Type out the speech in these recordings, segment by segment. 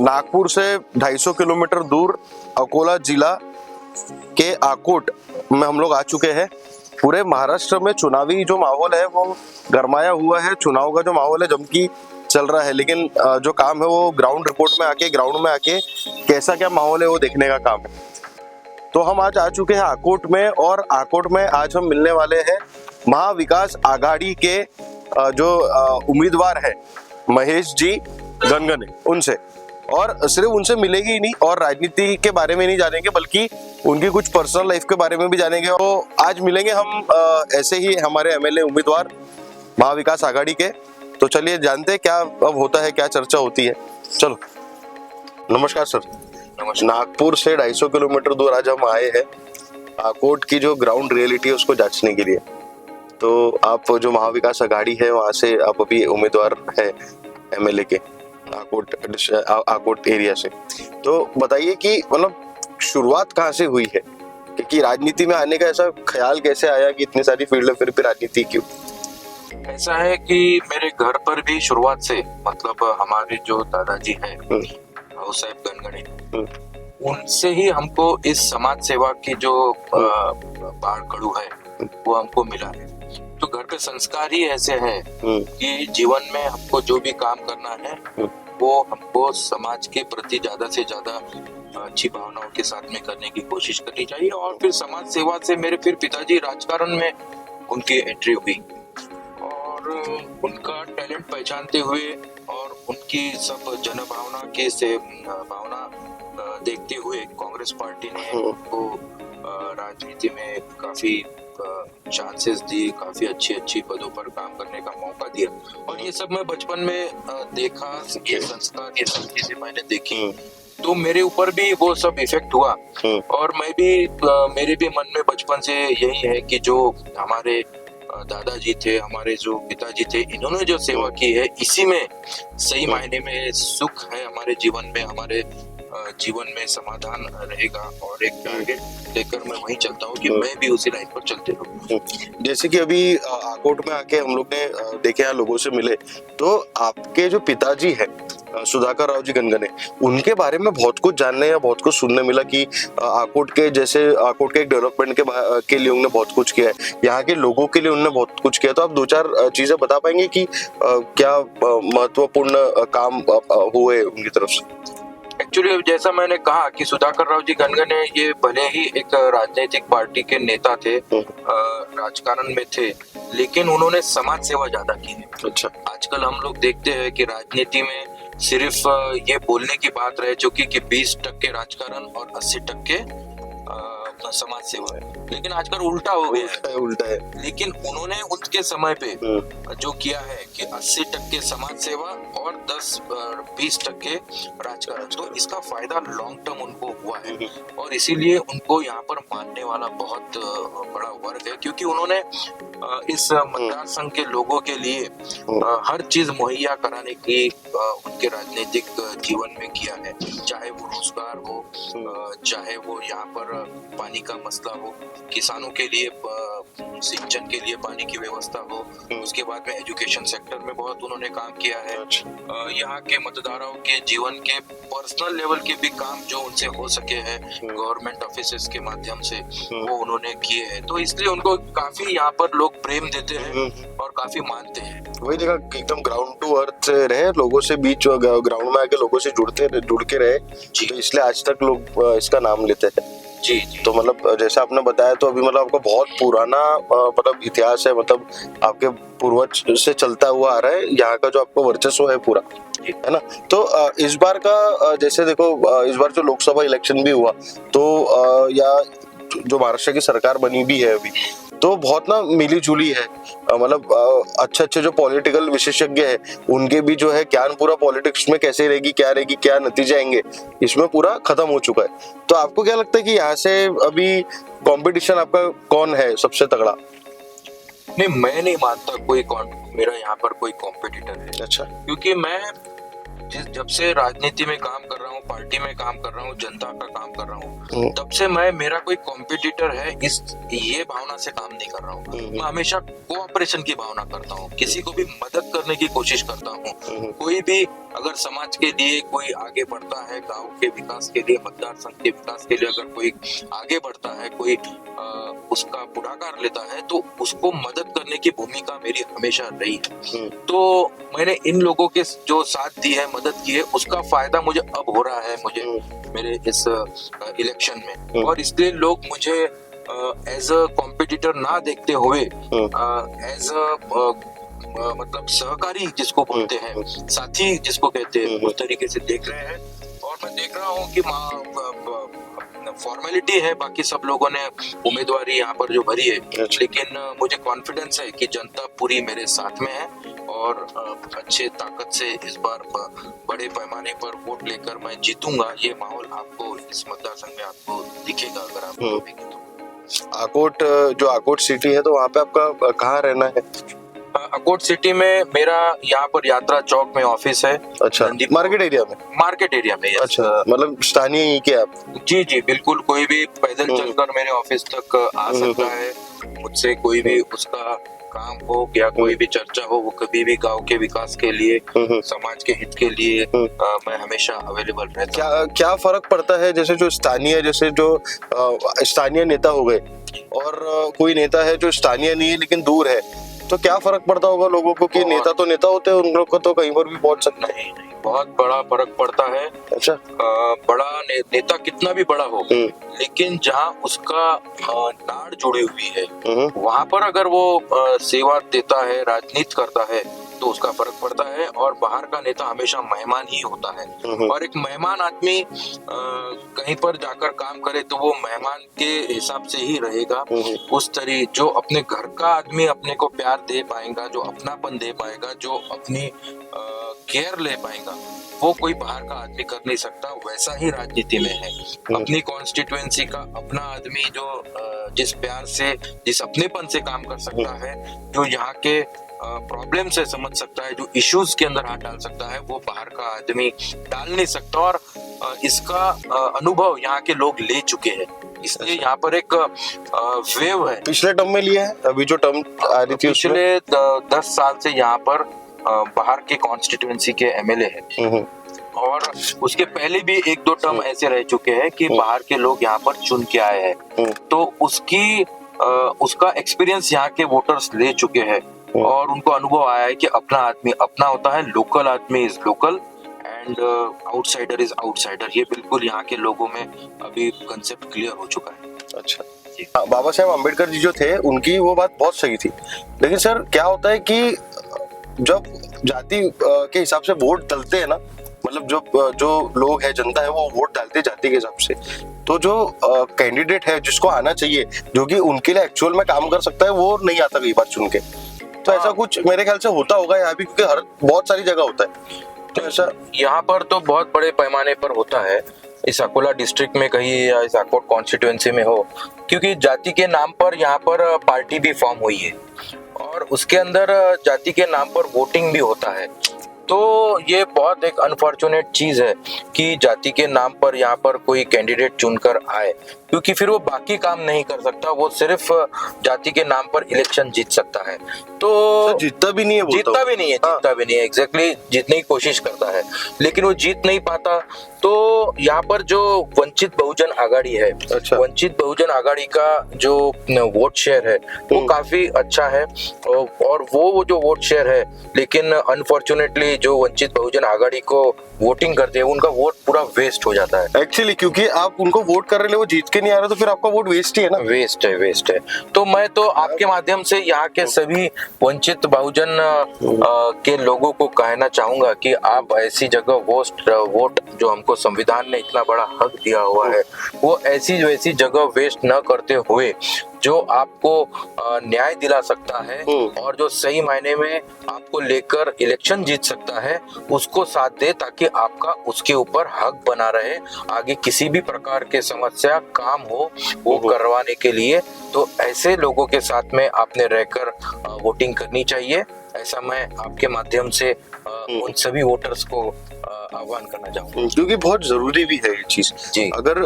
नागपुर से 250 किलोमीटर दूर अकोला जिला के आकोट में हम लोग आ चुके हैं। पूरे महाराष्ट्र में चुनावी जो माहौल है वो गरमाया हुआ है, चुनाव का जो माहौल है जमकी चल रहा है, लेकिन जो काम है वो ग्राउंड में आके कैसा क्या माहौल है वो देखने का काम है। तो हम आज आ चुके हैं आकोट में, और आकोट में आज हम मिलने वाले हैं महाविकास आघाड़ी के जो उम्मीदवार है महेश जी गनगने, उनसे। और सिर्फ उनसे मिलेगी ही नहीं और राजनीति के बारे में नहीं जानेंगे, बल्कि उनकी कुछ पर्सनल लाइफ के बारे में भी जानेंगे। तो आज मिलेंगे हम ऐसे ही हमारे एमएलए उम्मीदवार महाविकास आघाड़ी के। तो चलिए जानते हैं क्या अब होता है, क्या चर्चा होती है। चलो, नमस्कार सर। नमस्कार। नागपुर से 250 किलोमीटर दूर आज हम आए हैं आकोट की जो ग्राउंड रियलिटी है उसको जांचने के लिए। तो आप जो महाविकास आघाड़ी है वहां से आप अभी उम्मीदवार है एमएलए के आकोट एरिया से। तो बताइए कि मतलब शुरुआत कहाँ से हुई है, क्योंकि राजनीति में आने का ऐसा ख्याल कैसे आया कि इतनी सारी फील्ड है फिर भी राजनीति क्यों? ऐसा है कि मेरे घर पर भी शुरुआत से मतलब हमारे जो दादाजी हैं साहब गनगने, उनसे ही हमको इस समाज सेवा की जो बाढ़ कड़ू है वो हमको मिला है। तो घर पे संस्कार ही ऐसे हैं कि जीवन में हमको जो भी काम करना है वो हमको समाज के प्रति ज्यादा से ज्यादा अच्छी भावनाओं के साथ में करने की कोशिश करनी चाहिए। और फिर समाज सेवा से मेरे फिर पिताजी राजकारण में उनकी एंट्री हुई, और उनका टैलेंट पहचानते हुए और उनकी सब जन भावना के से भावना देखते हुए कांग्रेस पार्टी ने उनको राजनीति में काफी चांसेस दिए, काफी अच्छी पदों पर काम करने का मौका दिया। और ये सब मैं बचपन में देखा, ये संस्कार, ये सब चीजें मैंने देखी, तो मेरे ऊपर भी वो सब इफेक्ट हुआ। और मैं भी मेरे भी मन में बचपन से यही है कि जो हमारे दादाजी थे, हमारे जो पिताजी थे, इन्होंने जो सेवा की है इसी में सही मायने में सुख है हमारे जीवन में, हमारे जीवन में समाधान रहेगा। और एक टारगेट लेकर मैं वहीं चलता हूँ कि मैं भी उसी लाइन पर चलते रहूँ। जैसे कि अभी आकोट में आके हम लोग ने देखे, यहाँ लोगों से मिले, तो आपके जो पिताजी हैं सुधाकर राव जी गनगने, उनके बारे में बहुत कुछ जानने या बहुत कुछ सुनने मिला कि आकोट के एक डेवलपमेंट के लिए उन्होंने बहुत कुछ किया है, यहाँ के लोगों के लिए उन्होंने बहुत कुछ किया। तो आप दो चार चीजें बता पाएंगे कि क्या महत्वपूर्ण काम हुए उनकी तरफ से? एक्चुअली जैसा मैंने कहा कि सुधाकर राव जी गनगने ये भले ही एक राजनीतिक पार्टी के नेता थे, राजकारण में थे, लेकिन उन्होंने समाज सेवा ज्यादा की है। अच्छा। आजकल हम लोग देखते हैं कि राजनीति में सिर्फ ये बोलने की बात रह चुकी कि 20% राजकारण और 80% समाज सेवा है, लेकिन आजकल उल्टा हो गया है। उल्टा है। लेकिन उन्होंने उनके समय पे जो किया है कि 80% समाज सेवा और 10-20% राजकारण, तो इसका फायदा लॉन्ग टर्म उनको हुआ है। और इसीलिए उनको यहाँ पर मानने वाला बहुत बड़ा वर्ग है, क्योंकि उन्होंने इस मतदार संघ के लोगों के लिए हर चीज मुहैया कराने की उनके राजनीतिक जीवन में किया है। चाहे वो रोजगार हो, चाहे वो यहाँ पर पानी का मसला हो, किसानों के लिए सिंचन के लिए पानी की व्यवस्था हो, उसके बाद में एजुकेशन सेक्टर में बहुत उन्होंने काम किया है। यहाँ के मतदाताओं के जीवन के पर्सनल लेवल के भी काम जो उनसे हो सके हैं गवर्नमेंट ऑफिसेस के माध्यम से, वो उन्होंने किए हैं। तो इसलिए उनको काफी यहाँ पर लोग प्रेम देते हैं और काफी मानते हैं। वही जगह एकदम ग्राउंड टू अर्थ रहे, लोगों से बीच ग्राउंड में आके लोगों से जुड़ के रहे, तो इसलिए आज तक लोग इसका नाम लेते हैं। जी। तो मतलब जैसे आपने बताया, तो अभी मतलब आपका बहुत पुराना मतलब इतिहास है, मतलब आपके पूर्वज से चलता हुआ आ रहा है, यहाँ का जो आपका वर्चस्व है पूरा, है ना। तो इस बार का जैसे देखो, इस बार जो लोकसभा इलेक्शन भी हुआ, तो या जो महाराष्ट्र की सरकार बनी भी है अभी, तो बहुत ना मिली जुली है, मतलब अच्छे जो पॉलिटिकल विशेषज्ञ है उनके भी जो है ज्ञान पूरा पॉलिटिक्स में कैसे रहेगी, क्या नतीजे आएंगे, इसमें पूरा खत्म हो चुका है। तो आपको क्या लगता है कि यहाँ से अभी कंपटीशन आपका कौन है सबसे तगड़ा? नहीं, मैं नहीं मानता कोई मेरा यहाँ पर कोई कॉम्पिटिटर है। अच्छा। क्योंकि मैं जब से राजनीति में काम कर रहा हूँ, पार्टी में काम कर रहा हूँ, जनता का काम कर रहा हूँ, तब से मेरा कोई कॉम्पिटिटर है ये भावना से काम नहीं कर रहा हूँ। मैं हमेशा कोऑपरेशन की भावना करता हूँ, किसी को भी मदद करने की कोशिश करता हूँ। कोई भी अगर समाज के लिए कोई आगे बढ़ता है, गांव के विकास के लिए, मतदार संघ के विकास के लिए अगर कोई आगे बढ़ता है, कोई उसका पुढाकार लेता है, तो उसको मदद करने की भूमिका मेरी हमेशा रही है। तो मैंने इन लोगों के जो साथ दी है, मदद की है, उसका फायदा मुझे अब हो रहा है मुझे मेरे इस इलेक्शन में। और इसलिए लोग मुझे एज अ कॉम्पिटिटर ना देखते हुए एज अ मतलब सहकारी जिसको बोलते हैं, साथी जिसको कहते हैं, उस तरीके से देख रहे हैं। और मैं देख रहा हूँ कि फॉर्मेलिटी है, बाकी सब लोगों ने उम्मीदवारी यहाँ पर जो भरी है, लेकिन मुझे कॉन्फिडेंस है कि जनता पूरी मेरे साथ में है और अच्छे ताकत से इस बार बड़े पैमाने पर वोट लेकर मैं जीतूंगा। ये माहौल आपको इस मतदार संघ में आपको दिखेगा अगर आप देखेंगे तो। आकोट, जो आकोट सिटी है, तो वहाँ पे आपका कहाँ रहना है? आकोट सिटी में मेरा यहाँ पर यात्रा चौक में ऑफिस है। अच्छा, मार्केट एरिया में? मार्केट एरिया में। अच्छा, मतलब स्थानीय ही के आप? जी जी बिल्कुल, कोई भी पैदल चलकर मेरे ऑफिस तक आ सकता है। मुझसे कोई भी उसका काम हो या कोई भी चर्चा हो, वो कभी भी गांव के विकास के लिए, समाज के हित के लिए मैं हमेशा अवेलेबल रहता हूं। क्या फर्क पड़ता है, जैसे जो स्थानीय नेता हो गए और कोई नेता है जो स्थानीय नहीं है लेकिन दूर है, तो क्या फर्क पड़ता होगा लोगों को कि नेता तो नेता होते हैं, उन लोग को तो कहीं पर भी पहुंच सकता है? नहीं, बहुत बड़ा फर्क पड़ता है। अच्छा। बड़ा नेता कितना भी बड़ा हो, लेकिन जहाँ उसका नाड़ जुड़ी हुई है, वहां पर अगर वो सेवा देता है, राजनीति करता है, तो उसका फर्क पड़ता है। और बाहर का नेता हमेशा मेहमान ही होता है। और एक मेहमान आदमी कहीं पर जाकर काम करे तो वो मेहमान के हिसाब से ही रहेगा। उस तरीके जो अपने घर का आदमी अपने को प्यार दे पाएगा, जो अपनापन दे पाएगा, जो अपनी केयर ले पाएगा, वो कोई बाहर का आदमी कर नहीं सकता। वैसा ही राजनीति में है। अपनी कॉन्स्टिट्यूएंसी का अपना आदमी जो जिस प्यार से, जिस अपनेपन से काम कर सकता है, जो यहाँ के प्रॉब्लम से समझ सकता है, जो इश्यूज के अंदर हाथ डाल सकता है, वो बाहर का आदमी डाल नहीं सकता। और इसका अनुभव यहाँ के लोग ले चुके हैं, इसलिए यहाँ पर एक वेव है। पिछले टर्म में लिया है? अभी जो टर्म आ रही थी पिछले 10 साल से यहाँ पर बाहर के कॉन्स्टिट्यूएंसी के एमएलए हैं। और उसके पहले भी 1-2 टर्म ऐसे रह चुके हैं कि बाहर के लोग यहाँ पर चुन के आए हैं। तो उसका एक्सपीरियंस यहाँ के वोटर्स ले चुके हैं और उनको अनुभव आया है कि अपना आदमी अपना होता है, लोकल आदमी is local and outsider is outsider. ये बिल्कुल यहाँ के लोगों में अभी कंसेप्ट क्लियर हो चुका है। अच्छा, बाबा साहेब अम्बेडकर जी जो थे, उनकी वो बात बहुत सही थी। लेकिन सर क्या होता है कि जब जाति के हिसाब से वोट डलते हैं ना, मतलब जो लोग है, जनता है, वो वोट डालते हैं जाति के हिसाब से, तो जो कैंडिडेट है जिसको आना चाहिए, जो कि उनके लिए एक्चुअल में काम कर सकता है, वो नहीं आता कई बार चुन के। तो ऐसा कुछ मेरे ख्याल से होता होगा यहाँ भी, क्योंकि बहुत सारी जगह होता है। तो ऐसा यहाँ पर तो बहुत बड़े पैमाने पर होता है, इस अकोला डिस्ट्रिक्ट में कहीं या इस आकोट कॉन्स्टिट्यूएंसी में हो, क्योंकि जाति के नाम पर यहाँ पर पार्टी भी फॉर्म हुई है और उसके अंदर जाति के नाम पर वोटिंग भी होता है। तो ये बहुत एक अनफॉर्चुनेट चीज है कि जाति के नाम पर यहाँ पर कोई कैंडिडेट चुनकर आए, क्योंकि फिर वो बाकी काम नहीं कर सकता, वो सिर्फ जाति के नाम पर इलेक्शन जीत सकता है। तो जीतता भी नहीं है, एग्जैक्टली जीतने की कोशिश करता है, लेकिन वो जीत नहीं पाता। तो यहाँ पर जो वंचित बहुजन आघाड़ी है, अच्छा, वंचित बहुजन आघाड़ी का जो वोट शेयर है वो काफी अच्छा है। और वो जो वोट शेयर है, लेकिन अनफॉर्चुनेटली जो वंचित बहुजन आघाड़ी को वोटिंग करते हैं, उनका वोट पूरा वेस्ट हो जाता है एक्चुअली, क्योंकि आप उनको वोट कर रहे हो, वो जीत के नहीं आ रहे, तो फिर आपका वोट वेस्ट ही है ना। वेस्ट है। तो मैं तो आपके माध्यम से यहाँ के सभी वंचित बहुजन के लोगों को कहना चाहूंगा कि आप ऐसी जगह वोट जो हमको संविधान ने इतना बड़ा हक दिया हुआ है, वो ऐसी वैसी जगह वेस्ट न करते हुए जो आपको न्याय दिला सकता है और जो सही मायने में आपको लेकर इलेक्शन जीत सकता है, उसको साथ दे, ताकि आपका उसके ऊपर हक बना रहे। आगे किसी भी प्रकार के समस्या काम हो वो करवाने के लिए, तो ऐसे लोगों के साथ में आपने रहकर वोटिंग करनी चाहिए। ऐसा मैं आपके माध्यम से उन सभी वोटर्स को आह्वान करना चाहूंगा। क्योंकि बहुत जरूरी भी है ये चीज। जी। अगर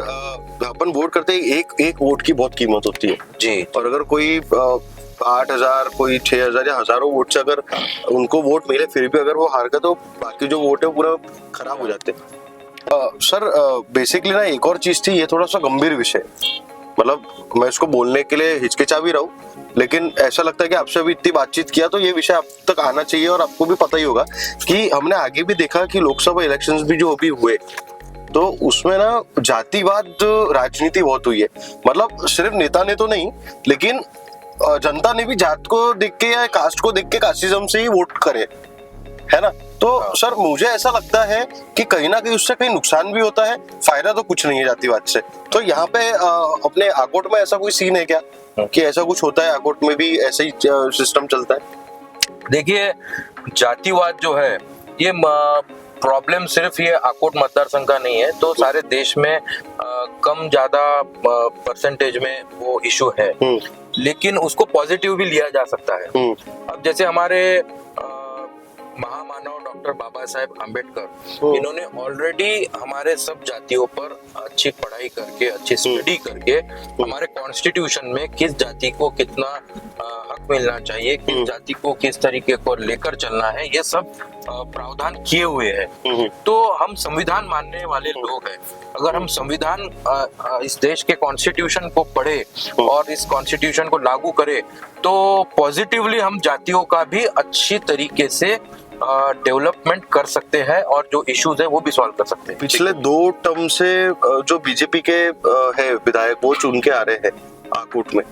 अपन वोट करते हैं, एक वोट की बहुत कीमत होती है जी। और अगर कोई 8,000 कोई 6,000 या हजारों वोट से अगर उनको वोट मिले फिर भी अगर वो हार गए तो बाकी जो वोट है वो पूरा खराब हो जाते हैं। सर बेसिकली ना एक और चीज थी, ये थोड़ा सा गंभीर विषय, मतलब मैं इसको बोलने के लिए हिचकिचा भी रहा हूँ, लेकिन ऐसा लगता है कि आपसे अभी इतनी बातचीत किया तो ये विषय आप तक आना चाहिए। और आपको भी पता ही होगा कि हमने आगे भी देखा कि लोकसभा इलेक्शंस भी जो अभी हुए तो उसमें ना जातिवाद राजनीति बहुत हुई है। मतलब सिर्फ नेता ने तो नहीं, लेकिन जनता ने भी जात को देख के या कास्ट को देख के कास्टिज्म से ही वोट करे, है ना। तो सर मुझे ऐसा लगता है कि कहीं ना कहीं उससे कहीं नुकसान भी होता है, फायदा तो कुछ नहीं है जातिवाद से। तो यहाँ पे अपने आकोट में ऐसा कोई सीन है क्या कि ऐसा कुछ होता है, आकोट में भी ऐसा ही सिस्टम चलता है? देखिए, जातिवाद जो है ये प्रॉब्लम सिर्फ ये आकोट मतदार संघ का नहीं है, तो सारे देश में कम ज्यादा परसेंटेज में वो इशू है, लेकिन उसको पॉजिटिव भी लिया जा सकता है। अब जैसे हमारे महामानव डॉक्टर बाबा साहेब आम्बेडकर, इन्होंने ऑलरेडी हमारे सब जातियों पर अच्छी पढ़ाई करके, अच्छी स्टडी करके हमारे कॉन्स्टिट्यूशन में किस जाति को कितना हक मिलना चाहिए, किस जाति को किस तरीके को लेकर चलना है, ये सब प्रावधान किए हुए हैं। तो हम संविधान मानने वाले लोग हैं। अगर हम संविधान इस देश के कॉन्स्टिट्यूशन को पढ़े और इस कॉन्स्टिट्यूशन को लागू करें तो पॉजिटिवली हम जातियों का भी अच्छी तरीके से डेवलपमेंट कर सकते हैं और जो इश्यूज है वो भी सॉल्व कर सकते हैं। पिछले 2 टर्म से जो बीजेपी के है विधायक वो चुन के आ रहे हैं आकोट में,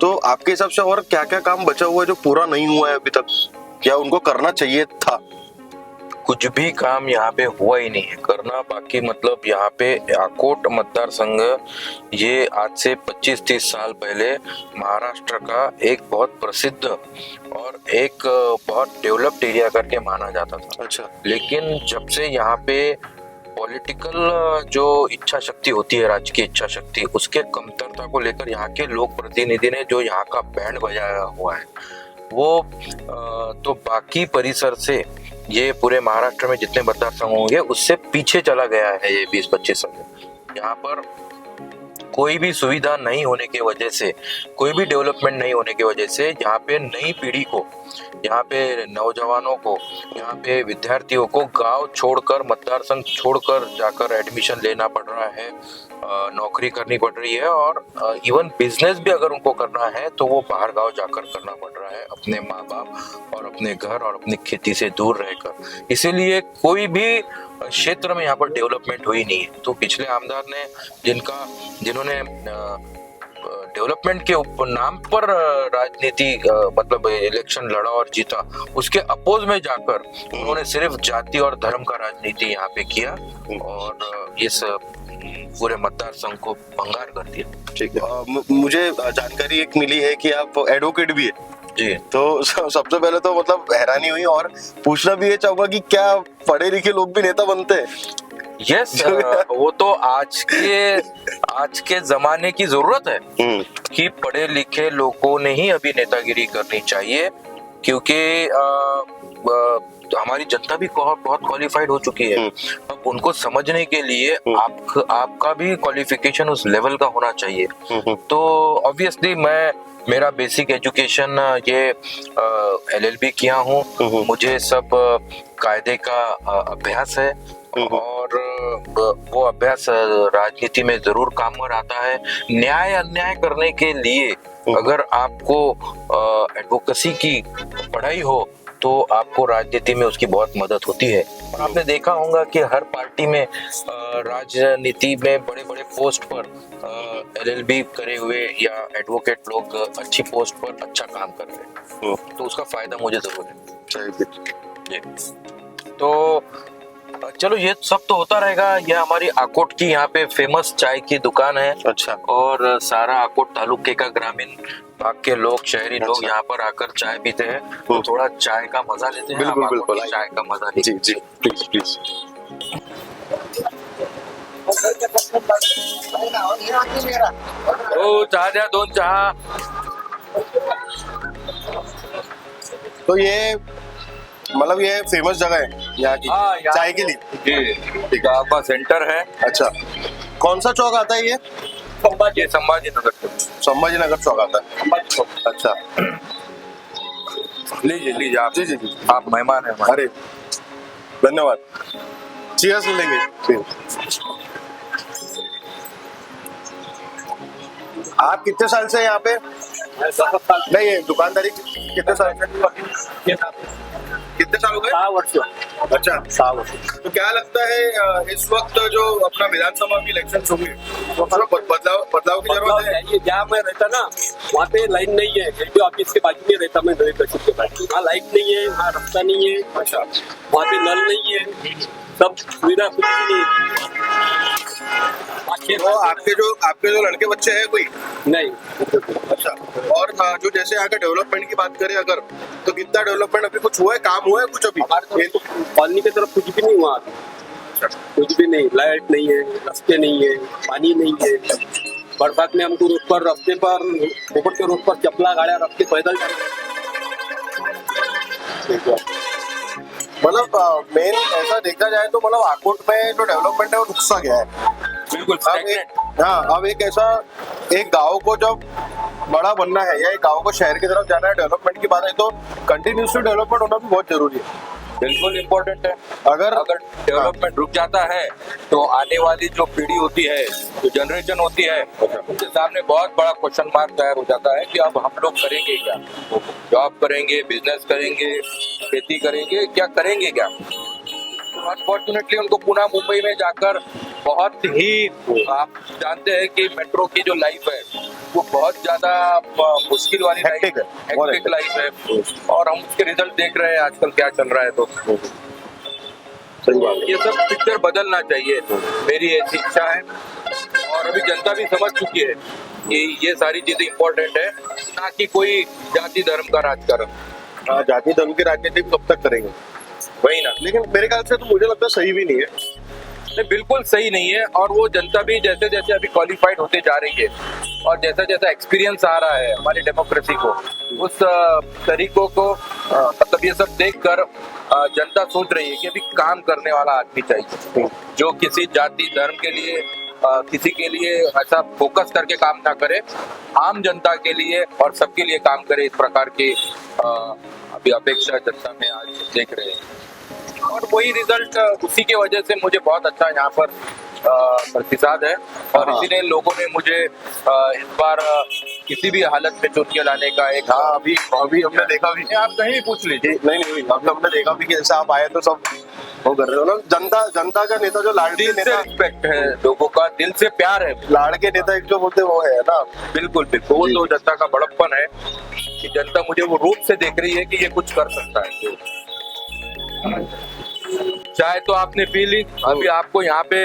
तो आपके हिसाब से और क्या क्या काम बचा हुआ है जो पूरा नहीं हुआ है अभी तक, क्या उनको करना चाहिए था? कुछ भी काम यहाँ पे हुआ ही नहीं है करना बाकी। मतलब यहाँ पे आकोट मतदार संघ ये आज से 25-30 साल पहले महाराष्ट्र का एक बहुत प्रसिद्ध और एक बहुत डेवलप्ड एरिया करके माना जाता था। अच्छा। लेकिन जब से यहाँ पे पॉलिटिकल जो इच्छा शक्ति होती है, राजकीय इच्छा शक्ति, उसके कमतरता को लेकर यहाँ के लोक प्रतिनिधि ने जो यहाँ का बैंड बजाया हुआ है वो तो बाकी परिसर से ये पूरे महाराष्ट्र में जितने मतदार संघ होंगे उससे पीछे चला गया है। ये 20-25 संघ यहाँ पर कोई भी सुविधा नहीं होने की वजह से, कोई भी डेवलपमेंट नहीं होने की वजह से यहाँ पे नई पीढ़ी को, यहाँ पे नौजवानों को, यहाँ पे विद्यार्थियों को गांव छोड़कर, मतदार संघ छोड़कर जाकर एडमिशन लेना पड़ रहा है, नौकरी करनी पड़ रही है और इवन बिजनेस भी अगर उनको करना है तो वो बाहर गांव जाकर करना पड़ रहा है, अपने माँ बाप और अपने घर और अपनी खेती से दूर रहकर। इसीलिए कोई भी क्षेत्र में यहाँ पर डेवलपमेंट हुई नहीं है। तो पिछले आमदार ने जिन्होंने डेवलपमेंट के नाम पर राजनीति मतलब इलेक्शन लड़ा और जीता, उसके अपोज में जाकर उन्होंने सिर्फ जाति और धर्म का राजनीति यहाँ पे किया और इस पूरे मतदार संघ को भंगार कर दिया। ठीक है। मुझे जानकारी एक मिली है कि आप एडवोकेट भी है जी। तो सबसे पहले तो मतलब हैरानी हुई और पूछना भी ये चाहूंगा कि क्या पढ़े लिखे लोग भी नेता बनते हैं? यस, वो तो आज के जमाने की जरूरत है कि पढ़े लिखे लोगों ने ही अभी नेतागिरी करनी चाहिए, क्योंकि हमारी जनता भी बहुत क्वालिफाइड हो चुकी है। अब उनको समझने के लिए आपका भी क्वालिफिकेशन उस लेवल का होना चाहिए। तो ऑब्वियसली मेरा बेसिक एजुकेशन ये LLB किया हूँ, मुझे सब कायदे का अभ्यास है और वो अभ्यास राजनीति में जरूर काम में आता है। न्याय अन्याय करने के लिए अगर आपको एडवोकेसी की पढ़ाई हो तो आपको राजनीति में उसकी बहुत मदद होती है। और आपने देखा होगा कि हर पार्टी में राजनीति में बड़े बड़े पोस्ट पर LLB करे हुए या एडवोकेट लोग अच्छी पोस्ट पर अच्छा काम कर रहे हैं, तो उसका फायदा मुझे जरूर है। तो चलो ये सब तो होता रहेगा। ये हमारी आकोट की यहाँ पे फेमस चाय की दुकान है। अच्छा। और सारा आकोट तालुके का ग्रामीण भाग के लोग, शहरी लोग यहाँ पर आकर चाय पीते हैं, तो थोड़ा चाय का मजा लेते हैं। बिल्कुल बिल्कुल, चाय का मजा जी जी, प्लीज प्लीज। ओ चहा द्या, 2 चहा। तो ये मतलब ये फेमस जगह है यहाँ की हाँ, यहाँ चाय के लिए? जी गाँव का सेंटर है। अच्छा, कौन सा चौक आता है ये? ये संभाजी नगर से। संभाजी नगर चौक आता है। अच्छा, लीजिए लीजिए आप, जी जी जी, आप मेहमान हैं हमारे। अरे धन्यवाद, चीयर्स लेंगे। आप कितने साल से यहाँ पे? नहीं, ये दुकानदारी कितने साल से? कितने साल हो गए? 6 वर्ष। अच्छा, 6 वर्ष। तो क्या लगता है इस वक्त जो अपना विधानसभा की इलेक्शन होंगे तो बदलाव की जरूरत है? ये जहाँ मैं रहता ना, वहाँ पे लाइन नहीं है। जो ऑफिस के बाजू में रहता मैं, नरेंद्र कश्यप के पास, वहाँ लाइट नहीं है, वहाँ रास्ता नहीं है। अच्छा, वहाँ पे नल नहीं है, सब सुविधा कुछ भी नहीं है। तो आपके जो लड़के बच्चे हैं कोई? नहीं। अच्छा, और जो जैसे यहाँ के डेवलपमेंट की बात करें अगर, तो कितना डेवलपमेंट अभी कुछ हुआ है, काम हुआ है कुछ अभी? हमारे तो कॉलोनी की तरफ कुछ भी नहीं हुआ अभी। कुछ भी नहीं, लाइट नहीं है, रास्ते नहीं है, पानी नहीं है। बरसात में हमको रोड पर, रास्ते पर, ऊपर के रोड पर चपला गाड़ियाँ रख के पैदल मतलब मेन ऐसा देखा जाए तो मतलब आकोट में जो डेवलपमेंट है वो रुक सा गया है बिल्कुल stagnant। अब एक ऐसा एक गांव को जब बड़ा बनना है या एक गांव को शहर की तरफ जाना है, डेवलपमेंट की बात है तो कंटिन्यूसली डेवलपमेंट होना भी बहुत जरूरी है। बिल्कुल इम्पोर्टेंट है। अगर डेवलपमेंट रुक जाता है तो आने वाली जो पीढ़ी होती है, जो जनरेशन होती है, उनके सामने बहुत बड़ा क्वेश्चन मार्क तैयार हो जाता है कि अब हम लोग करेंगे क्या? जॉब करेंगे, बिजनेस करेंगे, खेती करेंगे, क्या करेंगे क्या? अनफॉर्चुनेटली उनको पुणे मुंबई में जाकर बहुत ही, आप जानते हैं कि मेट्रो की जो लाइफ है वो बहुत ज्यादा मुश्किल वाली लाइफ Hectic है, बहुत है, हेक्टिक लाइफ है, और हम उसके रिजल्ट देख रहे हैं आजकल क्या चल रहा है। तो सही बात है। ये सब पिक्चर बदलना चाहिए, मेरी ऐसी इच्छा है। और अभी जनता भी समझ चुकी है कि ये सारी चीजें इम्पोर्टेंट है, ना कि कोई जाति धर्म का राजकारण। जाति धर्म की राजनीति कब तक करेंगे? वही ना, लेकिन मेरे ख्याल से तो मुझे लगता है सही भी नहीं है। नहीं, बिल्कुल सही नहीं है। और वो जनता भी जैसे जैसे अभी क्वालिफाइड होते जा रही है और जैसा जैसा एक्सपीरियंस आ रहा है हमारी डेमोक्रेसी को, उस तरीकों को मतलब ये सब देखकर जनता सोच रही है कि अभी काम करने वाला आदमी चाहिए, जो किसी जाति धर्म के लिए किसी के लिए ऐसा फोकस करके काम ना करे, आम जनता के लिए और सबके लिए काम करे। इस प्रकार की अभी अपेक्षा जनता में आज देख रहे हैं, और वही रिजल्ट, उसी के वजह से मुझे बहुत अच्छा यहाँ पर प्रतिसाद है। और हाँ। इसीलिए लोगों ने मुझे इस बार किसी भी हालत में चुन के लाने का एक, हाँ, अभी हमने देखा भी। आप कहीं भी पूछ लीजिए। नहीं, अभी हमने देखा भी कि जैसे आप आए तो सब वो कर रहे हो ना। जनता का नेता जो लाड़के दिल से नेता, रिस्पेक्ट है लोगों का, दिल से प्यार है। लाड़के नेता एक जो बोलते वो है ना। बिल्कुल बिल्कुल, वो तो जनता का बड़प्पन है कि जनता मुझे वो रूप से देख रही है कि ये कुछ कर सकता है। चाय तो आपने पी ली, अभी आपको यहाँ पे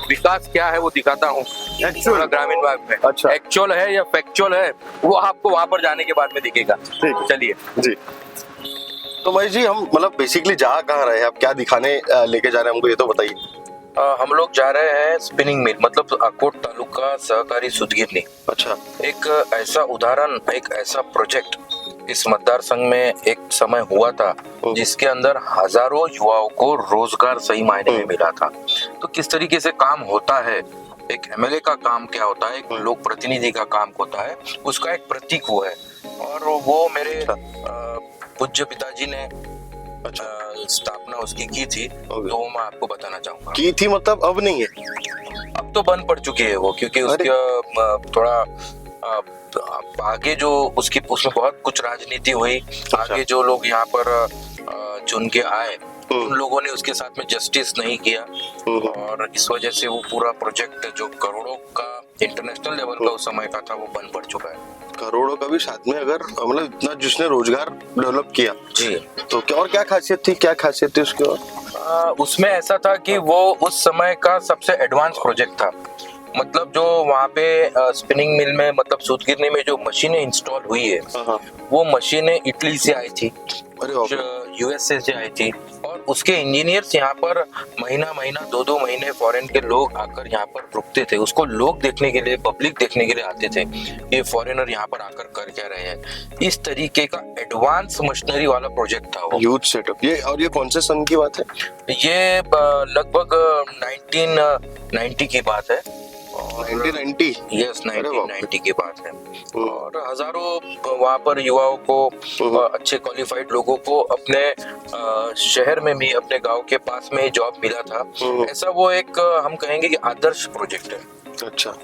विकास क्या है वो दिखाता हूँ एक्चुअल ग्रामीण भाग में। अच्छा। एक्चुअल है या फैक्चुअल है वो आपको वहां पर जाने के बाद में दिखेगा। ठीक। चलिए जी, तो महेश जी, हम मतलब बेसिकली जा कहाँ रहे हैं, आप क्या दिखाने लेके जा रहे हैं हमको ये तो बताइए। हम लोग जा रहे हैं स्पिनिंग मिल, मतलब अकोट तालुका सहकारी सुदगिरनी। अच्छा, एक ऐसा उदाहरण, एक ऐसा प्रोजेक्ट इस मतदार संघ में एक समय हुआ था जिसके अंदर हजारों युवाओं को रोजगार सही मायने में मिला था। तो किस तरीके से काम होता है, एक एमएलए का काम क्या होता है, एक लोक प्रतिनिधि का काम होता है, उसका एक प्रतीक वो है। और वो मेरे पूज्य पिताजी ने स्थापना उसकी की थी, तो वो मैं आपको बताना चाहूंगा। की थी मतलब अब नहीं है? अब तो बंद पड़ चुकी है वो, क्योंकि उसका थोड़ा आगे जो उसकी उसमें बहुत कुछ राजनीति हुई। आगे जो लोग यहाँ पर चुन के आए उन लोगों ने उसके साथ में जस्टिस नहीं किया, और इस वजह से वो पूरा प्रोजेक्ट जो करोड़ों का इंटरनेशनल लेवल का उस समय का था वो बंद पड़ चुका है। करोड़ों का भी साथ में, अगर मतलब इतना जिसने रोजगार डेवलप किया जी, तो क्या, और क्या खासियत थी उसके? और उसमें ऐसा था कि वो उस समय का सबसे एडवांस प्रोजेक्ट था। मतलब जो वहाँ पे स्पिनिंग मिल में मतलब सूत गिरने में जो मशीनें इंस्टॉल हुई है हाँ। वो मशीनें इटली से आई थी, अरे बाप रे। यूएसए से आई थी, और उसके इंजीनियर्स यहाँ पर महीना महीना 2-2 महीने फॉरेन के लोग आकर यहाँ पर रुकते थे। उसको लोग देखने के लिए, पब्लिक देखने के लिए आते थे, ये फॉरेनर यहाँ पर आकर कर क्या रहे हैं। इस तरीके का एडवांस मशीनरी वाला प्रोजेक्ट था वो। Huge setup. ये कौन से सन की बात है? ये लगभग 1990 की बात है। 1990? यस, अरे बाप रे। 1990 की बात है। और हजारों वहाँ पर युवाओं को, अच्छे क्वालिफाइड लोगों को अपने शहर में भी, अपने गांव के पास में जॉब मिला था। ऐसा वो एक हम कहेंगे कि आदर्श प्रोजेक्ट है। अच्छा।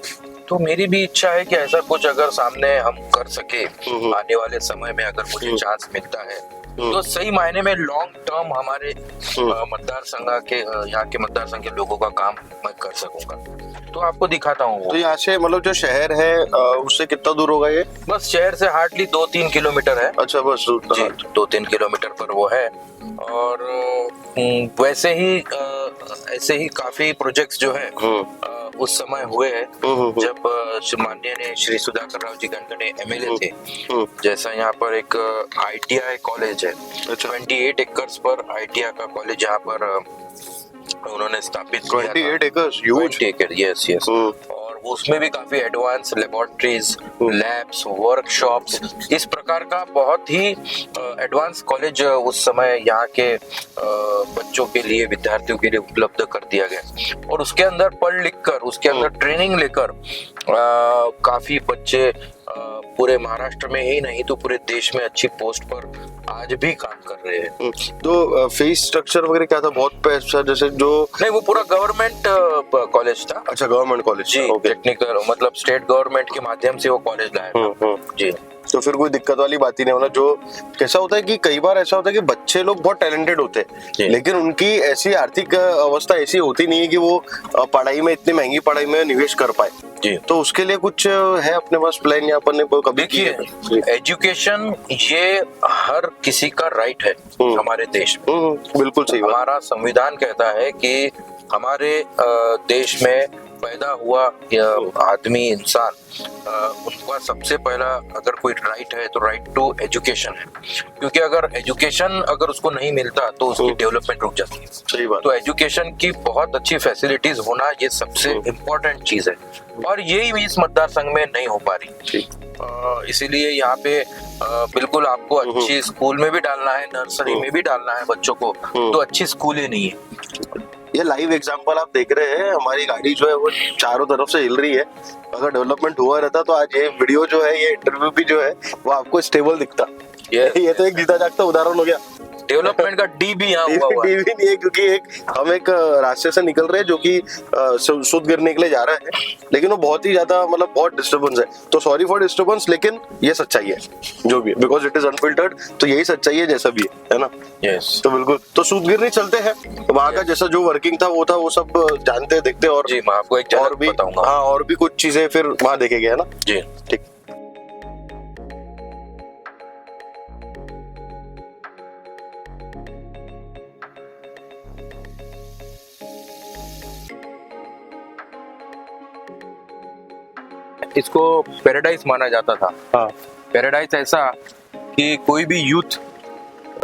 तो मेरी भी इच्छा है कि ऐसा कुछ अगर सामने हम कर सके आने वाले समय में, अगर मुझे चांस मिलता है तो सही मायने में लॉन्ग टर्म हमारे मतदार संघ के, यहाँ के मतदार संघ के लोगों का काम मैं कर सकूंगा। तो आपको दिखाता हूँ वो। तो यहाँ से मतलब जो शहर है उससे कितना दूर होगा ये? बस शहर से हार्डली 2-3 किलोमीटर है। अच्छा, बस जी, 2-3 किलोमीटर पर वो है। और वैसे ही ऐसे ही काफी प्रोजेक्ट्स जो है उस समय हुए हैं जब माननीय श्री सुधाकर राव जी गनगणे एमएलए थे। जैसा यहाँ पर एक ITI कॉलेज है, 28 एकर्स पर ITI का कॉलेज यहाँ पर उन्होंने स्थापित किया था। 28 एकर्स, ह्यूज। Yes yes. और उसमें भी काफी एडवांस लेबोरेटरीज, लैब्स, वर्कशॉप्स, इस प्रकार का बहुत ही एडवांस कॉलेज उस समय यहाँ के बच्चों के लिए, विद्यार्थियों के लिए उपलब्ध कर दिया गया। और उसके अंदर पढ़ लिख कर, उसके अंदर ट्रेनिंग लेकर काफी बच्चे पूरे महाराष्ट्र में ही नहीं तो पूरे देश में अच्छी पोस्ट पर आज भी काम कर रहे हैं। तो फीस स्ट्रक्चर वगैरह क्या था? बहुत पैसा जैसे जो? नहीं, वो पूरा गवर्नमेंट कॉलेज था। अच्छा, गवर्नमेंट कॉलेज। जी, टेक्निकल मतलब स्टेट गवर्नमेंट के माध्यम से वो कॉलेज लाया था। जी। तो फिर कोई दिक्कत वाली बात ही नहीं। मतलब जो कैसा होता है कि कई बार ऐसा होता है कि बच्चे लोग बहुत टैलेंटेड होते हैं लेकिन उनकी ऐसी आर्थिक अवस्था ऐसी होती नहीं है कि वो पढ़ाई में, इतनी महंगी पढ़ाई में निवेश कर पाए। जी। तो उसके लिए कुछ है अपने पास प्लान या अपन ने कभी? देखिए, एजुकेशन ये हर किसी का राइट है हमारे देश में। बिल्कुल सही बात। हमारा संविधान कहता है कि हमारे देश में पैदा हुआ आदमी, इंसान, उनका सबसे पहला अगर कोई राइट है तो राइट टू एजुकेशन है। क्योंकि अगर एजुकेशन अगर उसको नहीं मिलता तो उसकी डेवलपमेंट रुक जाती है। सही बात। तो एजुकेशन की बहुत अच्छी फैसिलिटीज होना ये सबसे इम्पोर्टेंट चीज है, और यही इस मतदार संघ में नहीं हो पा रही। इसीलिए यहाँ पे बिल्कुल आपको अच्छी स्कूल में भी डालना है, नर्सरी में भी डालना है बच्चों को, तो अच्छी स्कूल ही नहीं है। ये लाइव एग्जांपल आप देख रहे हैं, हमारी गाड़ी जो है वो चारों तरफ से हिल रही है। अगर डेवलपमेंट हुआ रहता तो आज ये वीडियो जो है, ये इंटरव्यू भी जो है वो आपको स्टेबल दिखता। ये तो एक जीता जागता उदाहरण हो गया। डेवलपमेंट का डी भी यहाँ हुआ हुआ डी भी नहीं है, क्योंकि हम एक रास्ते से निकल रहे हैं जो कि सूत गिरने के लिए जा रहा है, लेकिन वो बहुत ही ज्यादा मतलब बहुत डिस्टर्बेंस है। तो सॉरी फॉर डिस्टर्बेंस, लेकिन ये सच्चाई है जो भी, बिकॉज इट इज अनफिल्टर्ड। तो यही सच्चाई है जैसा भी है ना। यस। तो बिल्कुल, तो सूत गिरनी चलते हैं। वहाँ का जैसा जो वर्किंग था वो सब जानते देखते, और जी मैं आपको एक और भी बताऊंगा। हाँ, और भी कुछ चीजें फिर वहाँ देखेंगे, है ना। जी ठीक। इसको पैराडाइज माना जाता था। हाँ। पैराडाइज ऐसा कि कोई भी यूथ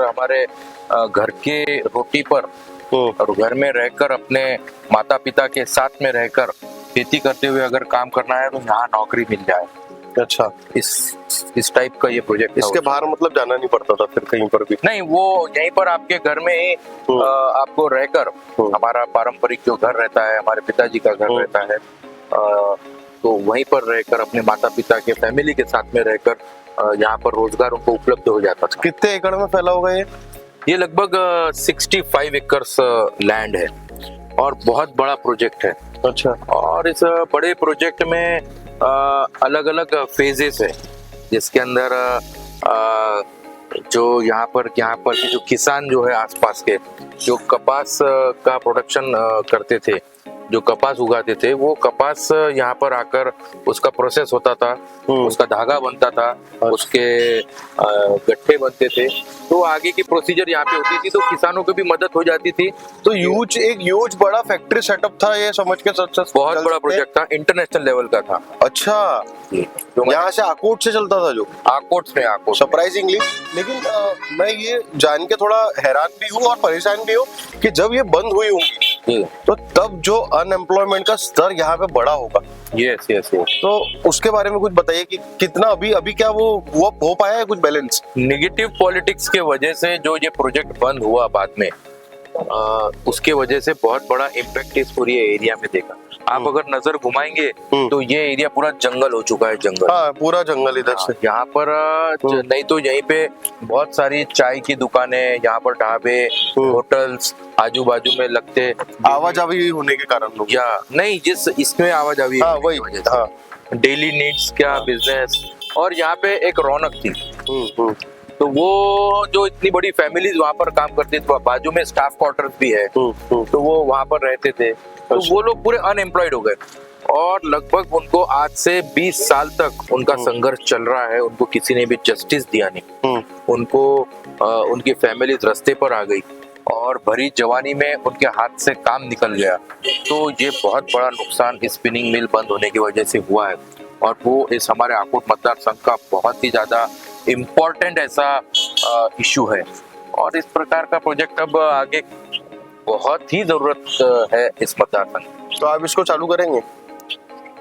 हमारे घर के रोटी पर और घर में रहकर अपने माता पिता के साथ में रहकर खेती करते हुए अगर काम करना है तो यहाँ नौकरी मिल जाए। अच्छा, इस टाइप का ये प्रोजेक्ट। इसके बाहर मतलब जाना नहीं पड़ता था फिर कहीं पर भी? नहीं, वो यहीं पर आपके घर में ही आपको रहकर, हमारा पारंपरिक जो घर रहता है, हमारे पिताजी का घर रहता है, तो वहीं पर रहकर अपने माता पिता के फैमिली के साथ में रहकर यहाँ पर रोजगार उनको उपलब्ध हो जाता था। कितने एकड़ में फैला होगा ये? ये लगभग 65 एकर्स लैंड है और बहुत बड़ा प्रोजेक्ट है। अच्छा। और इस बड़े प्रोजेक्ट में अलग अलग फेजेस है, जिसके अंदर जो यहाँ पर जो किसान जो है आसपास के, जो कपास का प्रोडक्शन करते थे, जो कपास उगाते थे वो कपास यहाँ पर आकर उसका प्रोसेस होता था, उसका धागा बनता था, उसके गट्ठे बनते थे, तो आगे की प्रोसीजर यहाँ पे होती थी, तो किसानों को भी मदद हो जाती थी। तो एक ह्यूज बड़ा फैक्ट्री सेटअप था, ये समझ के बहुत बड़ा प्रोजेक्ट था, इंटरनेशनल लेवल का था। अच्छा, जो यहाँ से आकोट से चलता था जो आकोट सरप्राइजिंगली। लेकिन मैं ये जान के थोड़ा हैरान भी हूँ और परेशान भी हूँ कि जब ये बंद हुई होंगी तो तब जो अनएम्प्लॉयमेंट का स्तर यहाँ पे बड़ा होगा। Yes yes yes. तो उसके बारे में कुछ बताइए कि कितना अभी क्या वो हो पाया है कुछ बैलेंस? नेगेटिव पॉलिटिक्स के वजह से जो ये प्रोजेक्ट बंद हुआ बाद में, उसके वजह से बहुत बड़ा इम्पैक्ट इस पूरी एरिया में देखा। आप अगर नजर घुमाएंगे तो ये एरिया पूरा जंगल हो चुका है, जंगल। हाँ, पूरा जंगल इधर से। यहाँ पर नहीं तो यहीं पे बहुत सारी चाय की दुकानें, यहाँ पर ढाबे, होटल्स आजू बाजू में लगते, आवाजाही होने के कारण लोग, या नहीं जिस इसमें आवाजाही, हाँ वही, हाँ डेली नीड्स का बिजनेस, और यहाँ पे एक रौनक थी। तो वो जो इतनी बड़ी फैमिलीज वहाँ पर काम करती थी, बाजू में स्टाफ क्वार्टर्स भी है, तो वो वहाँ पर रहते थे, तो वो लोग पूरे अनएम्प्लॉयड हो गए। और लगभग उनको आज से 20 साल तक उनका संघर्ष चल रहा है, उनको किसी ने भी जस्टिस दिया नहीं, उनको उनकी फैमिलीज रास्ते पर आ गई और भरी जवानी में उनके हाथ से काम निकल गया। तो ये बहुत बड़ा नुकसान इस स्पिनिंग मिल बंद होने की वजह से हुआ है, और वो इस हमारे आकोट मतदार संघ का बहुत ही ज्यादा इम्पोर्टेंट ऐसा इशू है। और इस प्रकार का प्रोजेक्ट अब आगे बहुत ही जरूरत है इस मतदार संघ। तो आप इसको चालू करेंगे?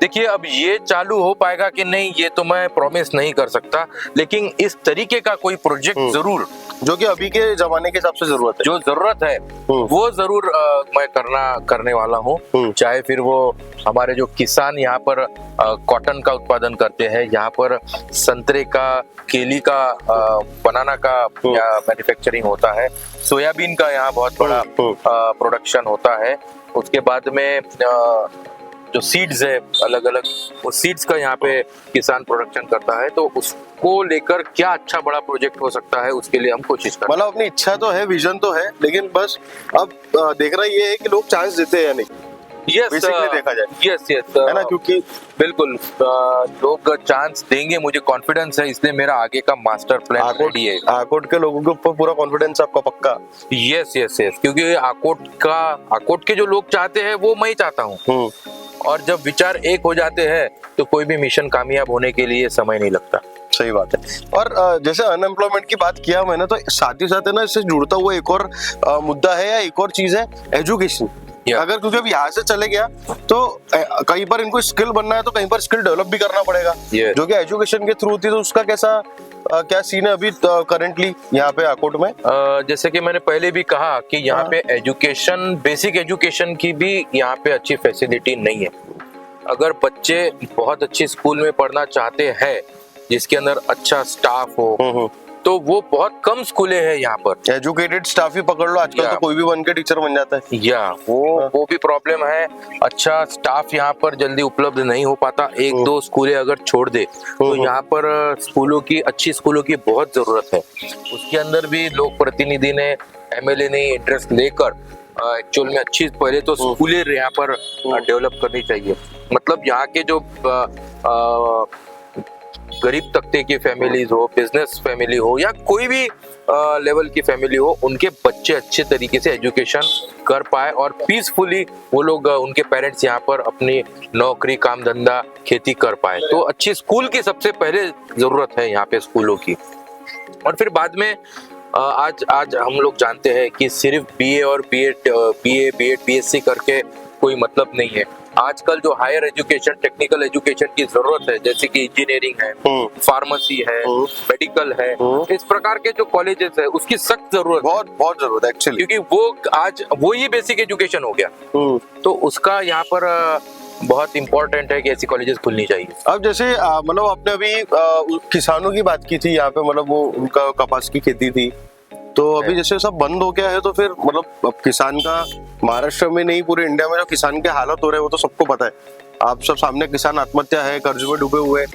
देखिए, अब ये चालू हो पाएगा कि नहीं ये तो मैं प्रॉमिस नहीं कर सकता, लेकिन इस तरीके का कोई प्रोजेक्ट जरूर, जो कि अभी के जमाने के हिसाब से जरूरत है, जो जरूरत है वो जरूर मैं करने वाला हूँ। चाहे फिर वो हमारे जो किसान यहाँ पर कॉटन का उत्पादन करते हैं, यहाँ पर संतरे का, केली का, बनाना का मैन्युफैक्चरिंग होता है, सोयाबीन का यहाँ बहुत बड़ा प्रोडक्शन होता है, उसके बाद में जो सीड्स है अलग अलग, वो सीड्स का यहाँ पे किसान प्रोडक्शन करता है। तो उसको लेकर क्या अच्छा बड़ा प्रोजेक्ट हो सकता है, उसके लिए हम कोशिश कर रहे हैं। मतलब अपनी इच्छा तो है, विजन तो है, लेकिन बस अब देखना ये है कि लोग चांस देते हैं या नहीं। बेसिकली देखा जाए, यस है ना, क्योंकि बिल्कुल लोग चांस देंगे, मुझे कॉन्फिडेंस है, इसलिए मेरा आगे का मास्टर प्लान रेडी है। आकोट के लोगों के ऊपर पूरा कॉन्फिडेंस आपका पक्का? यस यस यस, क्योंकि आकोट के जो लोग चाहते हैं वो मैं ही चाहता हूँ, और जब विचार एक हो जाते हैं तो कोई भी मिशन कामयाब होने के लिए समय नहीं लगता। सही बात है। और जैसे अनएम्प्लॉयमेंट की बात किया मैंने, तो साथ ही साथ है ना, इससे जुड़ता हुआ एक और मुद्दा है या एक और चीज है, एजुकेशन। अगर तुझे अब यहाँ से चले गया तो कहीं पर इनको स्किल बनना है, तो कहीं पर स्किल डेवलप भी करना पड़ेगा, जो कि एजुकेशन के थ्रू होती है। तो उसका कैसा क्या सीन है अभी करंटली यहाँ पे आकोट में? जैसे कि मैंने पहले भी कहा कि यहाँ पे एजुकेशन, बेसिक एजुकेशन की भी यहाँ पे अच्छी फैसिलिटी नहीं है। अगर बच्चे बहुत अच्छी स्कूल में पढ़ना चाहते हैं जिसके अंदर अच्छा स्टाफ हो, तो वो बहुत कम स्कूलें हैं यहाँ पर। एजुकेटेड स्टाफ ही पकड़ लो, आजकल तो कोई भी बन के टीचर बन जाता है। वो भी प्रॉब्लम है। अच्छा स्टाफ यहाँ पर जल्दी उपलब्ध नहीं हो पाता। एक दो स्कूलें अगर छोड़ दे तो यहाँ पर अच्छी स्कूलों की बहुत जरूरत है। उसके अंदर भी लोक प्रतिनिधि ने, एमएलए ने इंटरेस्ट लेकर एक्चुअल में अच्छी पहले तो स्कूलें यहाँ पर डेवलप करनी चाहिए। मतलब यहाँ के जो गरीब तबके की फैमिलीज हो, बिजनेस फैमिली हो, या कोई भी लेवल की फैमिली हो, उनके बच्चे अच्छे तरीके से एजुकेशन कर पाए और पीसफुली वो लोग, उनके पेरेंट्स यहाँ पर अपनी नौकरी, काम धंधा, खेती कर पाए। तो अच्छी स्कूल की सबसे पहले जरूरत है यहाँ पे, स्कूलों की। और फिर बाद में आज हम लोग जानते हैं कि सिर्फ बीए और बीएड बीएससी करके कोई मतलब नहीं है। आजकल जो हायर एजुकेशन, टेक्निकल एजुकेशन की जरूरत है, जैसे कि इंजीनियरिंग है, फार्मेसी है, मेडिकल है, इस प्रकार के जो कॉलेजेस है उसकी सख्त जरूरत, बहुत जरूरत है एक्चुअली, क्योंकि वो ही बेसिक एजुकेशन हो गया। तो उसका यहाँ पर बहुत इंपॉर्टेंट है कि ऐसी कॉलेजेस खुलनी चाहिए। अब जैसे मतलब आपने अभी किसानों की बात की थी यहाँ पे, मतलब वो उनका कपास की खेती थी, तो अभी जैसे सब बंद हो गया है, तो फिर मतलब अब किसान का महाराष्ट्र में नहीं पूरे इंडिया में जो किसान के हालत हो रहे हैं वो तो सबको पता है। आप सब सामने, किसान आत्महत्या है, कर्ज में डूबे हुए।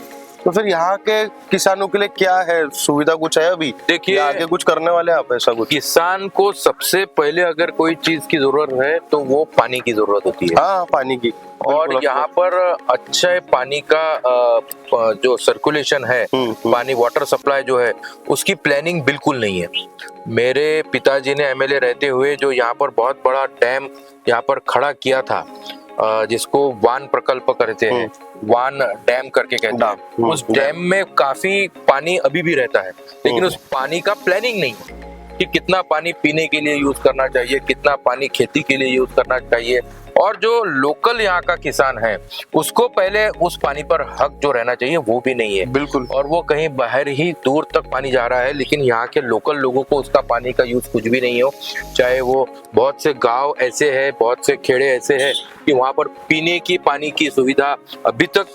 तो फिर यहाँ के किसानों के लिए क्या है सुविधा, कुछ है अभी? देखिए, या आगे कुछ करने वाले हैं आप ऐसा कुछ? किसान को सबसे पहले अगर कोई चीज की जरूरत है तो वो पानी की जरूरत होती है। हाँ, पानी की। और बिल्कुल, यहाँ पर अच्छा पानी का जो सर्कुलेशन है, पानी वाटर सप्लाई जो है उसकी प्लानिंग बिल्कुल नहीं है। मेरे पिताजी ने एमएलए रहते हुए जो यहाँ पर बहुत बड़ा डैम यहाँ पर खड़ा किया था, जिसको वान प्रकल्प कहते हैं, वान डैम करके कहते हैं, उस डैम में काफी पानी अभी भी रहता है, लेकिन उस पानी का प्लानिंग नहीं है कि कितना पानी पीने के लिए यूज करना चाहिए, कितना पानी खेती के लिए यूज करना चाहिए। और जो लोकल यहाँ का किसान है उसको पहले उस पानी पर हक जो रहना चाहिए वो भी नहीं है। बिल्कुल। और वो कहीं बाहर ही दूर तक पानी जा रहा है, लेकिन यहाँ के लोकल लोगों को उसका पानी का यूज कुछ भी नहीं हो। चाहे वो बहुत से गांव ऐसे हैं, बहुत से खेड़े ऐसे हैं कि वहाँ पर पीने की पानी की सुविधा अभी तक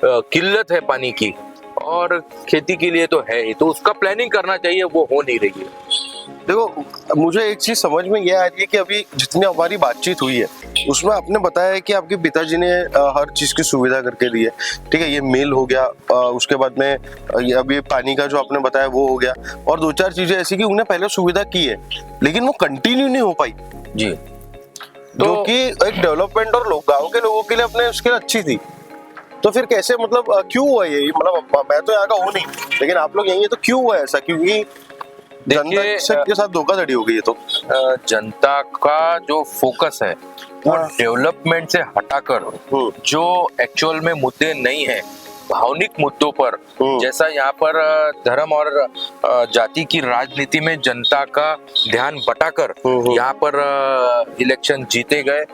किल्लत है पानी की, और खेती के लिए तो है ही, तो उसका प्लानिंग करना चाहिए, वो हो नहीं रही है। देखो, मुझे एक चीज समझ में ये आ रही है कि अभी जितनी हमारी बातचीत हुई है उसमें आपने बताया है कि आपके पिताजी ने हर चीज की सुविधा करके दी है, ठीक है, ये मिल हो गया, उसके बाद में ये अभी पानी का जो आपने बताया वो हो गया, और दो चार चीजें ऐसी कि उन्हें पहले सुविधा की है लेकिन वो कंटिन्यू नहीं हो पाई जी। जो कि एक डेवलपमेंट और गाँव के लोगों के लिए अपने उसके लिए अच्छी थी। तो फिर कैसे, मतलब क्यों हुआ ये? मतलब मैं तो यहाँ का हूँ नहीं, लेकिन आप लोग यही है, तो क्यों हुआ ऐसा? क्योंकि जनता के साथ धोखाधड़ी हो गई है। तो जनता का जो फोकस है वो डेवलपमेंट से हटाकर जो एक्चुअल में मुद्दे नहीं है, भावनिक मुद्दों पर, जैसा यहाँ पर धर्म और जाति की राजनीति में जनता का ध्यान बटाकर यहाँ पर इलेक्शन जीते गए,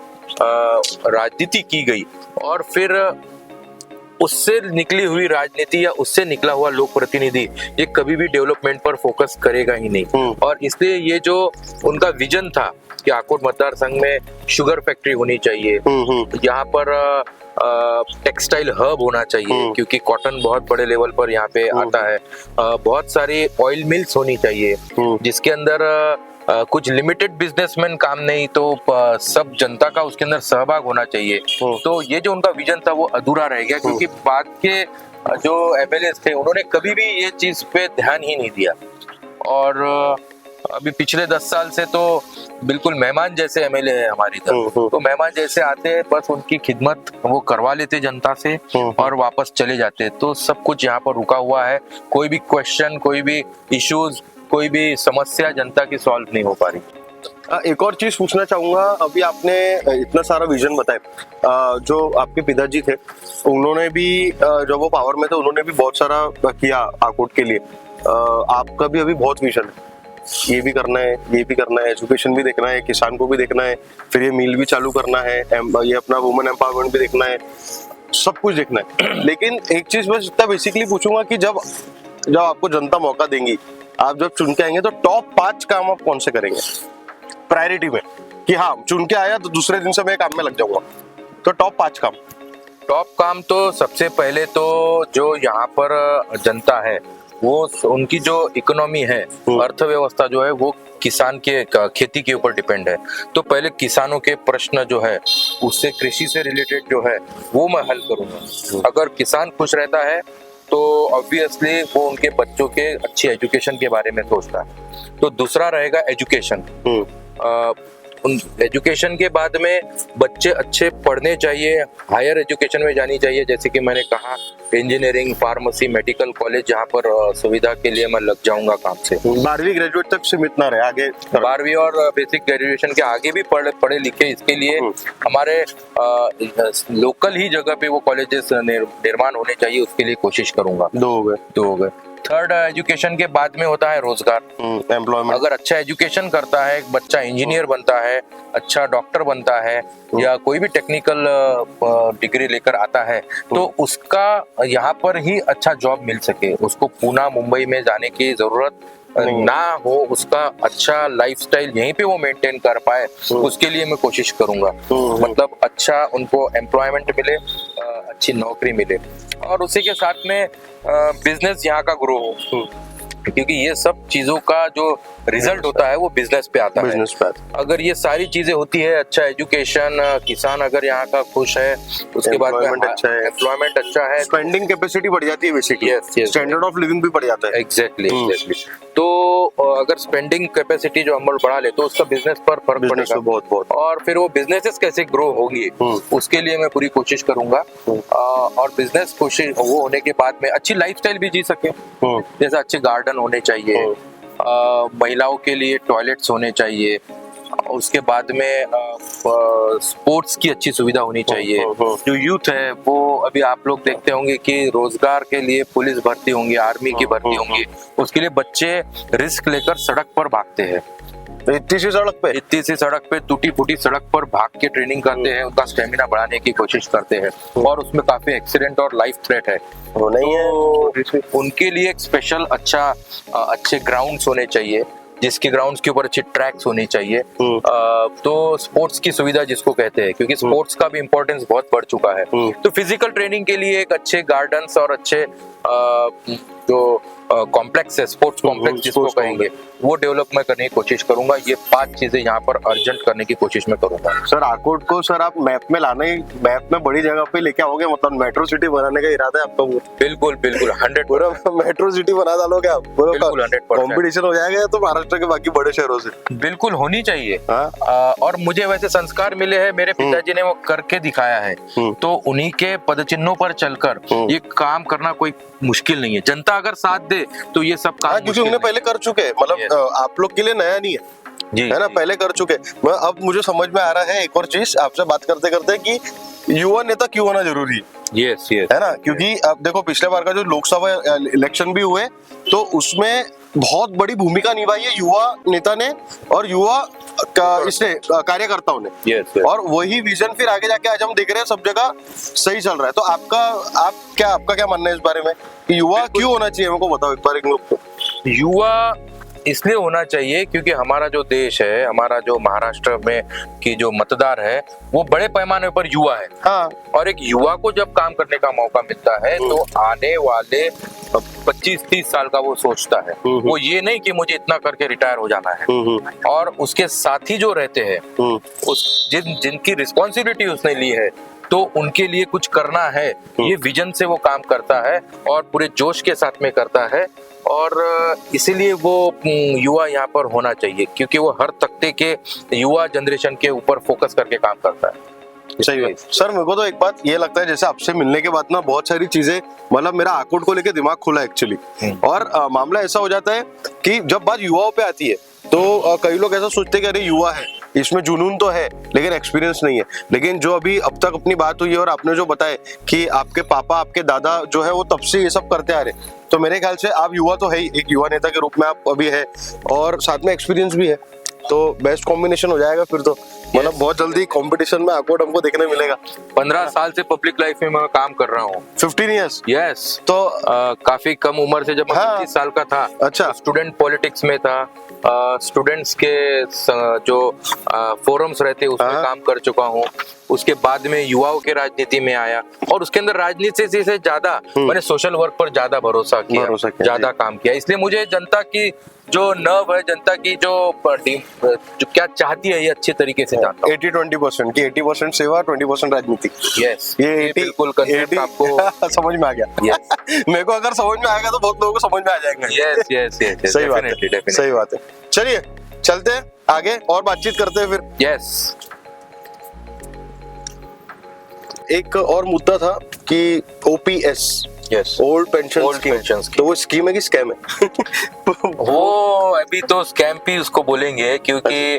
राजनीति की गई, और फिर उससे निकली हुई राजनीति या उससे निकला हुआ लोक प्रतिनिधि ये कभी भी डेवलपमेंट पर फोकस करेगा ही नहीं। और इसलिए ये जो उनका विजन था कि आकोट मतदार संघ में शुगर फैक्ट्री होनी चाहिए, यहाँ पर टेक्सटाइल हब होना चाहिए क्योंकि कॉटन बहुत बड़े लेवल पर यहाँ पे आता है, बहुत सारी ऑयल मिल्स होनी चाहिए जिसके अंदर कुछ लिमिटेड बिजनेसमैन काम नहीं तो सब जनता का उसके अंदर सहभाग होना चाहिए। तो ये जो उनका विजन था वो अधूरा रह गया क्योंकि बाद के जो एमएलए थे उन्होंने कभी भी ये चीज पे ध्यान ही नहीं दिया। और अभी पिछले 10 साल से तो बिल्कुल मेहमान जैसे एमएलए है हमारी तरफ, तो मेहमान जैसे आते बस उनकी खिदमत वो करवा लेते जनता से और वापस चले जाते। तो सब कुछ यहाँ पर रुका हुआ है, कोई भी क्वेश्चन, कोई भी इश्यूज, कोई भी समस्या जनता की सॉल्व नहीं हो पा रही। एक और चीज पूछना चाहूंगा, अभी आपने इतना सारा विजन बताया, जो आपके पिताजी थे उन्होंने भी जब वो पावर में थे उन्होंने भी बहुत सारा किया आकोट के लिए, आपका भी अभी बहुत विजन है, ये भी करना है, ये भी करना है, एजुकेशन भी देखना है, किसान को भी देखना है, फिर ये मिल भी चालू करना है, ये अपना वुमेन एम्पावरमेंट भी देखना है, सब कुछ देखना है। लेकिन एक चीज मैं जितना बेसिकली पूछूंगा कि जब आपको जनता मौका देंगी, आप जब चुन के आएंगे तो टॉप 5 काम आप कौन से करेंगे प्रायोरिटी में, कि हाँ चुन के आया तो दूसरे दिन से मैं काम में लग जाऊंगा, तो टॉप 5 काम? टॉप काम तो सबसे पहले तो जो यहाँ पर जनता है वो उनकी जो इकोनॉमी है, अर्थव्यवस्था जो है वो किसान के खेती के ऊपर डिपेंड है। तो पहले किसानों के प्रश्न जो है उससे, कृषि से रिलेटेड जो है वो मैं हल करूंगा। अगर किसान खुश रहता है तो ऑब्वियसली वो उनके बच्चों के अच्छी एजुकेशन के बारे में सोचता है। तो दूसरा रहेगा एजुकेशन। एजुकेशन के बाद में बच्चे अच्छे पढ़ने चाहिए, हायर एजुकेशन में जानी चाहिए, जैसे कि मैंने कहा इंजीनियरिंग, फार्मेसी, मेडिकल कॉलेज, जहाँ पर सुविधा के लिए मैं लग जाऊंगा काम से। 12वीं ग्रेजुएट तक सीमित ना रहे, आगे 12वीं और बेसिक ग्रेजुएशन के आगे भी पढ़े लिखे, इसके लिए हमारे लोकल ही जगह पे वो कॉलेजेस निर्माण होने चाहिए, उसके लिए कोशिश करूंगा। 2 हो गए। थर्ड, एजुकेशन के बाद में होता है रोजगार, एम्प्लॉयमेंट। अगर अच्छा एजुकेशन करता है एक बच्चा, इंजीनियर बनता है, अच्छा डॉक्टर बनता है या कोई भी टेक्निकल डिग्री लेकर आता है तो उसका यहाँ पर ही अच्छा जॉब मिल सके, उसको पुणे मुंबई में जाने की जरूरत ना हो, उसका अच्छा लाइफस्टाइल यहीं पे वो मेंटेन कर पाए, उसके लिए मैं कोशिश करूंगा। मतलब अच्छा उनको एम्प्लॉयमेंट मिले, अच्छी नौकरी मिले, और उसी के साथ में बिजनेस यहाँ का ग्रो हो। क्योंकि ये सब चीजों का जो रिजल्ट होता है वो बिजनेस पे आता है। बिजनेस पे अगर ये सारी चीजें होती है, अच्छा एजुकेशन, किसान अगर यहाँ का खुश है, उसके बाद में Employment अच्छा है। एम्प्लॉयमेंट अच्छा है, स्पेंडिंग कैपेसिटी बढ़ जाती है basically, Yes, yes. Standard of living भी बढ़ जाता है। एग्जैक्टली। तो अगर स्पेंडिंग कैपेसिटी जो हम लोग बढ़ा ले तो उसका बिजनेस पर फर्क बिजनेस पड़ेगा। में बहुत और फिर वो बिजनेसेस कैसे ग्रो होगी उसके लिए मैं पूरी कोशिश करूंगा। और बिजनेस कोशिश वो होने के बाद में अच्छी लाइफस्टाइल भी जी सके, जैसे अच्छे गार्डन होने चाहिए, महिलाओं के लिए टॉयलेट्स होने चाहिए, उसके बाद में स्पोर्ट्स की अच्छी सुविधा होनी चाहिए। जो यूथ है वो अभी आप लोग देखते होंगे कि रोजगार के लिए पुलिस भर्ती होंगी, आर्मी की भर्ती होंगी, उसके लिए बच्चे रिस्क लेकर सड़क पर भागते हैं। इतनी सी सड़क पे टूटी फूटी सड़क पर भाग के ट्रेनिंग करते हैं, उनका स्टेमिना बढ़ाने की कोशिश करते हैं, और उसमें काफी एक्सीडेंट और लाइफ थ्रेट है। वो नहीं है, उनके लिए एक स्पेशल अच्छे ग्राउंड्स होने चाहिए, जिसके ग्राउंड्स के ऊपर अच्छी ट्रैक्स होनी चाहिए। तो स्पोर्ट्स की सुविधा जिसको कहते हैं, क्योंकि स्पोर्ट्स का भी इम्पोर्टेंस बहुत बढ़ चुका है। तो फिजिकल ट्रेनिंग के लिए एक अच्छे गार्डन्स और अच्छे जो कॉम्प्लेक्स है, स्पोर्ट्स कॉम्प्लेक्स जिसको कहेंगे, वो डेवलप मैं करने की कोशिश करूंगा। ये 5 चीजें यहाँ पर अर्जेंट करने की कोशिश मैं करूंगा। सर आकोट को सर आप मैप में लाने, मैप में बड़ी जगह पे लेके आओगे, मतलब मेट्रो सिटी बनाने का इरादा है आपका? बिल्कुल 100 पूरा मेट्रो सिटी बना डालोगे आप? बिल्कुल 100%। कॉम्पिटिशन हो जाएगा तो महाराष्ट्र के बाकी बड़े शहरों से। बिल्कुल होनी चाहिए। और मुझे वैसे संस्कार मिले हैं, मेरे पिताजी ने वो करके दिखाया है, तो उन्हीं के पदचिन्हों पर चलकर ये काम करना कोई मुश्किल नहीं है। जनता अगर साथ दे तो ये सब काम क्योंकि उन्हें पहले कर चुके हैं, मतलब आप लोग के लिए नया नहीं है, है ना, पहले कर चुके। अब मुझे समझ में आ रहा है एक और चीज आपसे बात करते करते कि युवा नेता क्यों होना जरूरी है। यस है ना, क्योंकि अब देखो पिछले बार का जो लोकसभा इलेक्शन भी हुए तो उसमें बहुत बड़ी भूमिका निभाई है युवा नेता ने और युवा इसने कार्यकर्ताओं ने। और वही विजन फिर आगे जाके आज हम देख रहे हैं सब जगह सही चल रहा है। तो आपका क्या मानना है इस बारे में कि युवा क्यों होना चाहिए? मेरे को बताओ एक बार। एक लोग तो युवा इसलिए होना चाहिए क्योंकि हमारा जो देश है, हमारा जो महाराष्ट्र में की जो मतदार है वो बड़े पैमाने पर युवा है। हाँ। और एक युवा को जब काम करने का मौका मिलता है तो आने वाले 25-30 साल का वो सोचता है। वो ये नहीं कि मुझे इतना करके रिटायर हो जाना है। और उसके साथी जो रहते हैं जिनकी रिस्पॉन्सिबिलिटी उसने ली है तो उनके लिए कुछ करना है, ये विजन से वो काम करता है और पूरे जोश के साथ में करता है। और इसीलिए वो युवा यहाँ पर होना चाहिए क्योंकि वो हर तबके के युवा जनरेशन के ऊपर फोकस करके काम करता है। सही है सर। मेरे को तो एक बात ये लगता है, जैसे आपसे मिलने के बाद ना बहुत सारी चीजें, मतलब मेरा आकोट को लेके दिमाग खुला एक्चुअली। और मामला ऐसा हो जाता है कि जब बात युवाओं पे आती है तो कई लोग ऐसा सोचते हैं कि अरे युवा है, इसमें जुनून तो है लेकिन एक्सपीरियंस नहीं है। लेकिन जो अभी अब तक अपनी बात हुई है और आपने जो बताया कि आपके पापा आपके दादा जो है वो तब से ये सब करते आ रहे, तो मेरे ख्याल से आप युवा तो है ही, एक युवा नेता के रूप में आप अभी है और साथ में एक्सपीरियंस भी है, तो बेस्ट कॉम्बिनेशन हो जाएगा फिर तो। मतलब बहुत जल्दी कंपटीशन में आकोट हमको देखने मिलेगा। 15 साल से पब्लिक लाइफ में मैं काम कर रहा हूँ। 15 ईयर्स? यस। तो काफी कम उम्र से, जब मैं 25 साल का था, अच्छा, स्टूडेंट पॉलिटिक्स में था, स्टूडेंट्स के जो फोरम्स रहते उसमें काम कर चुका हूँ। उसके बाद में युवाओं के राजनीति में आया और उसके अंदर राजनीति से ज्यादा मैंने सोशल वर्क पर ज्यादा भरोसा किया, ज्यादा काम किया। इसलिए मुझे जनता की जो नर्व है, जनता की जो क्या चाहती है, ये अच्छे तरीके से जानता हूं। 80-20% की 80% सेवा, 20% राजनीति। यस, ये बिल्कुल कंसेप्ट आपको समझ में आ गया। मेरे को अगर समझ में आएगा तो बहुत लोगों को समझ में आ जाएगा। यस, सही बात है, सही बात है। चलिए चलते हैं आगे और बातचीत करते हैं फिर। यस। एक और मुद्दा था कि ओपीएस, ओल्ड पेंशन स्कीम, तो वो स्कीम है कि स्कैम है? वो अभी तो स्कैम भी उसको बोलेंगे क्योंकि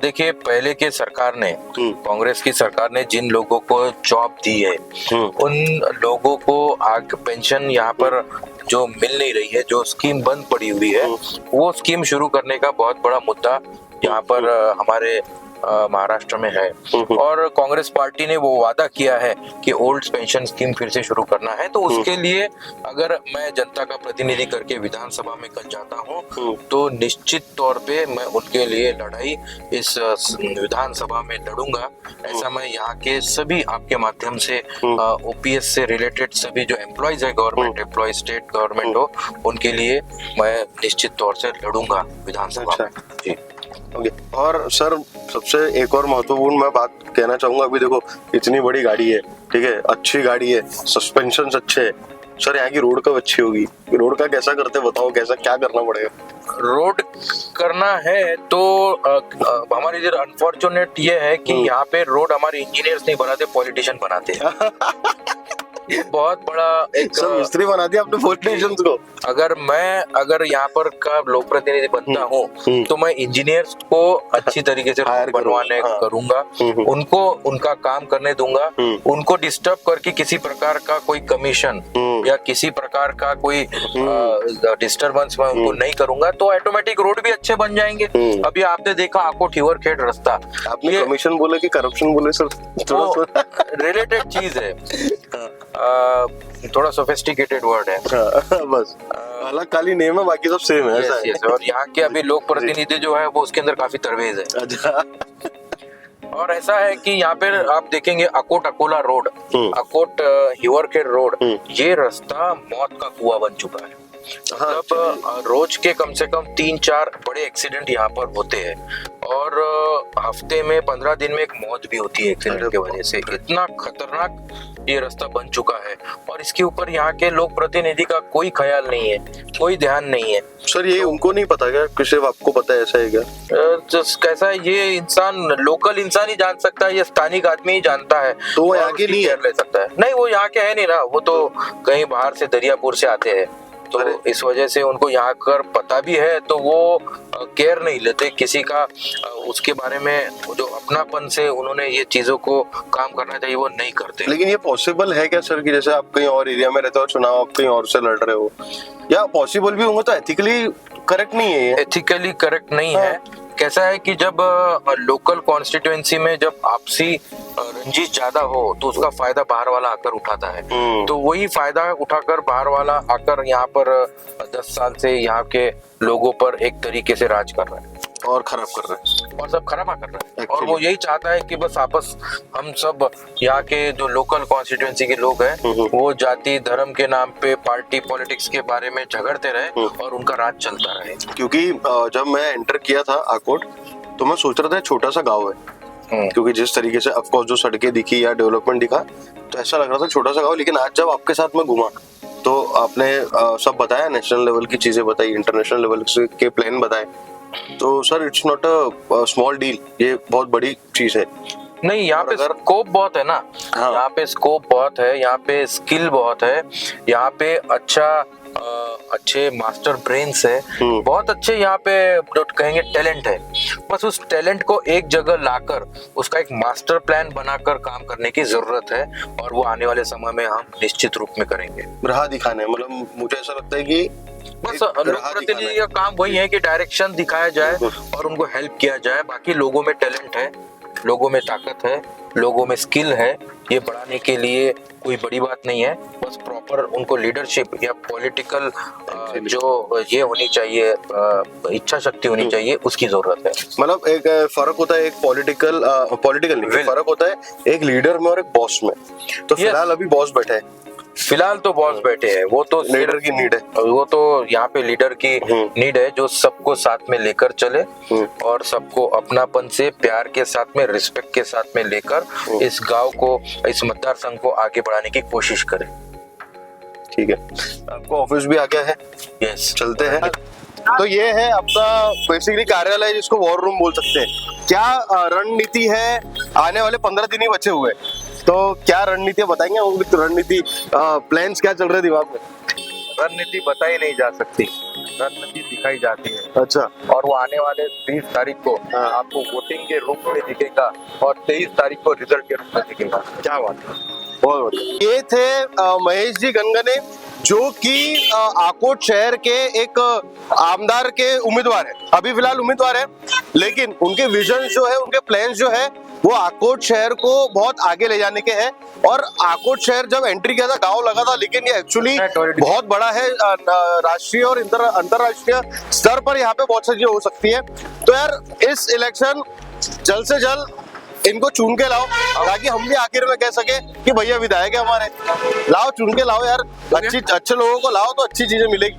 देखिए पहले के सरकार ने, कांग्रेस की सरकार ने जिन लोगों को जॉब दी है उन लोगों को आगे पेंशन यहाँ पर जो मिल नहीं रही है, जो स्कीम बंद पड़ी हुई है, वो स्कीम शुरू करने का बहुत बड़ा मुद्दा यहाँ पर हमारे महाराष्ट्र में है और कांग्रेस पार्टी ने वो वादा किया है कि ओल्ड पेंशन स्कीम फिर से शुरू करना है, तो उसके लिए अगर मैं जनता का प्रतिनिधि करके विधानसभा में कल जाता हूँ तो निश्चित तौर पे मैं उनके लिए लड़ाई इस विधानसभा में लड़ूंगा। ऐसा मैं यहाँ के सभी आपके माध्यम से ओपीएस से रिलेटेड सभी जो एम्प्लॉयज है, गवर्नमेंट एम्प्लॉय, स्टेट गवर्नमेंट हो, उनके लिए मैं निश्चित तौर से लड़ूंगा विधानसभा में। जी ओके। और सर सबसे एक और महत्वपूर्ण मैं बात कहना चाहूंगा, अभी देखो इतनी बड़ी गाड़ी है, ठीक है, अच्छी गाड़ी है, सस्पेंशन अच्छे है, सर यहाँ की रोड कब अच्छी होगी? रोड का कैसा करते बताओ, कैसा क्या करना पड़ेगा? रोड करना है तो हमारे इधर अनफॉर्चुनेट ये है कि यहाँ पे रोड हमारे इंजीनियर्स नहीं बनाते, पॉलिटिशियन बनाते हैं। ये बहुत बड़ा एक सब मिस्त्री बना दिया अपने पॉलिटिशियंस को। अगर यहाँ पर का लोक प्रतिनिधि बनता हूँ तो मैं इंजीनियर्स को अच्छी तरीके से बनवाने करूंगा, उनको उनका काम करने दूंगा, उनको डिस्टर्ब करके किसी प्रकार का कोई कमीशन या किसी प्रकार का कोई डिस्टर्बेंस मैं उनको नहीं करूंगा, तो ऑटोमेटिक रोड भी अच्छे बन जाएंगे। अभी आपने देखा आकोट हिवरखेड़ रास्ता, आपने कमीशन बोले कि करप्शन बोले सर? थोड़ा रिलेटेड चीज है, थोड़ा सोफिस्टिकेटेड वर्ड है। बस अलग काली नेम है, बाकी सब सेम है। ऐसा है। और यहाँ के अभी लोक प्रतिनिधि जो है वो उसके अंदर काफी तरवेज है। अच्छा। और ऐसा है कि यहाँ पे आप देखेंगे अकोट अकोला रोड, अकोट हिवरखेड़ रोड, ये रास्ता मौत का कुआं बन चुका है। मतलब रोज के कम से कम 3-4 बड़े एक्सीडेंट यहाँ पर होते हैं और हफ्ते में 15 दिन में एक मौत भी होती है एक्सीडेंट की वजह से। इतना खतरनाक ये रास्ता बन चुका है और इसके ऊपर यहाँ के लोक प्रतिनिधि का कोई ख्याल नहीं है, कोई ध्यान नहीं है। सर ये उनको नहीं पता क्या? सिर्फ आपको पता है? ऐसा है क्या? कैसा है, ये इंसान लोकल इंसान ही जान सकता है, ये स्थानिक आदमी ही जानता है, तो वो यहाँ के नहीं है? ले सकता है। नहीं, वो यहाँ के है नहीं ना, वो तो कहीं बाहर से दरियापुर से आते हैं, तो इस वजह से उनको यहाँ कर पता भी है तो वो केयर नहीं लेते किसी का, उसके बारे में जो अपनापन से उन्होंने ये चीजों को काम करना चाहिए वो नहीं करते। लेकिन ये पॉसिबल है क्या सर कि जैसे आप कहीं और एरिया में रहते हो, चुनाव आप कहीं और से लड़ रहे हो, या पॉसिबल भी होंगे तो एथिकली करेक्ट नहीं है? एथिकली करेक्ट नहीं है। कैसा है कि जब लोकल कॉन्स्टिट्यूएंसी में जब आपसी रंजिश ज्यादा हो तो उसका फायदा बाहर वाला आकर उठाता है, तो वही फायदा उठाकर बाहर वाला आकर यहाँ पर 10 साल से यहाँ के लोगों पर एक तरीके से राज कर रहा है और खराब कर रहा है और सब खराबा कर रहा है। और वो यही चाहता है कि बस आपस हम सब यहाँ के जो लोकल कॉन्स्टिट्यूएंसी के लोग हैं वो जाति धर्म के नाम पे पार्टी पॉलिटिक्स के बारे में झगड़ते रहे और उनका राज चलता रहे। क्योंकि जब मैं एंटर किया था आकोट तो मैं सोच रहा था छोटा सा गाँव है, क्योंकि जिस तरीके से ऑफकोर्स जो सड़कें दिखी या डेवलपमेंट दिखा तो ऐसा लग रहा था छोटा सा गाँव। लेकिन आज जब आपके साथ में घूमा तो आपने सब बताया, नेशनल लेवल की चीजें बताई, इंटरनेशनल लेवल के प्लान बताए, तो sir it's not a small deal, ये बहुत बड़ी चीज है। नहीं, यहाँ पे स्कोप बहुत है ना। हाँ। यहाँ पे स्कोप बहुत है, यहाँ पे स्किल बहुत है, यहाँ पे अच्छे मास्टर ब्रेन्स है, बहुत अच्छे यहाँ पे जो कहेंगे टैलेंट है। बस उस टैलेंट को एक जगह लाकर उसका एक मास्टर प्लान बनाकर काम करने की जरूरत है और वो आने वाले समय में हम निश्चित रूप में करेंगे। राह दिखाने, मतलब मुझे ऐसा लगता है कि बस लोक प्रतिनिधि का काम वही है कि डायरेक्शन दिखाया जाए और उनको हेल्प किया जाए। बाकी लोगों में टैलेंट है, लोगों में ताकत है, लोगों में स्किल है, ये बढ़ाने के लिए कोई बड़ी बात नहीं है। बस प्रॉपर उनको लीडरशिप या पॉलिटिकल जो ये होनी चाहिए, इच्छा शक्ति होनी चाहिए, उसकी जरूरत है। मतलब एक फर्क होता है एक पॉलिटिकल नहीं, फर्क होता है एक लीडर में और एक बॉस में। तो फिलहाल अभी बॉस बैठा है, फिलहाल तो बॉस बैठे हैं, वो तो लीडर की नीड है, वो तो यहाँ पे लीडर की नीड है जो सबको साथ में लेकर चले और सबको अपनापन से प्यार के साथ में रिस्पेक्ट के साथ में लेकर इस गांव को, इस मतदार संघ को आगे बढ़ाने की कोशिश करे। ठीक है, आपको ऑफिस भी आ गया है? यस, चलते हैं। तो ये है आपका बेसिकली कार्यालय, जिसको वॉर रूम बोल सकते हैं। क्या रणनीति है? आने वाले 15 दिन ही बचे हुए, तो क्या रणनीति बताएंगे? रणनीति प्लान्स क्या चल रहे दिमाग में? रणनीति बताई नहीं जा सकती, रणनीति दिखाई जाती है। अच्छा। और वो आने वाले 20 तारीख को आपको वोटिंग के रूप में दिखेगा और 23 तारीख को रिजल्ट के रूप में दिखेगा। क्या बात है, बहुत बढ़िया। ये थे महेश जी गनगने, जो कि आकोट शहर के एक आमदार के उम्मीदवार है, अभी फिलहाल उम्मीदवार है। लेकिन उनके विजन जो है, उनके प्लान जो है, वो आकोट शहर को बहुत आगे ले जाने के हैं। और आकोट शहर जब एंट्री किया था गांव लगा था, लेकिन ये एक्चुअली बहुत बड़ा है। राष्ट्रीय और अंतरराष्ट्रीय स्तर पर यहाँ पे बहुत सारी चीजें हो सकती है। तो यार इस इलेक्शन जल्द से जल्द इनको चुन के लाओ, ताकि हम भी आखिर में कह सके कि भैया विधायक है हमारे। लाओ, चुन के लाओ यार, अच्छे लोगों को लाओ तो अच्छी चीजें मिलेगी।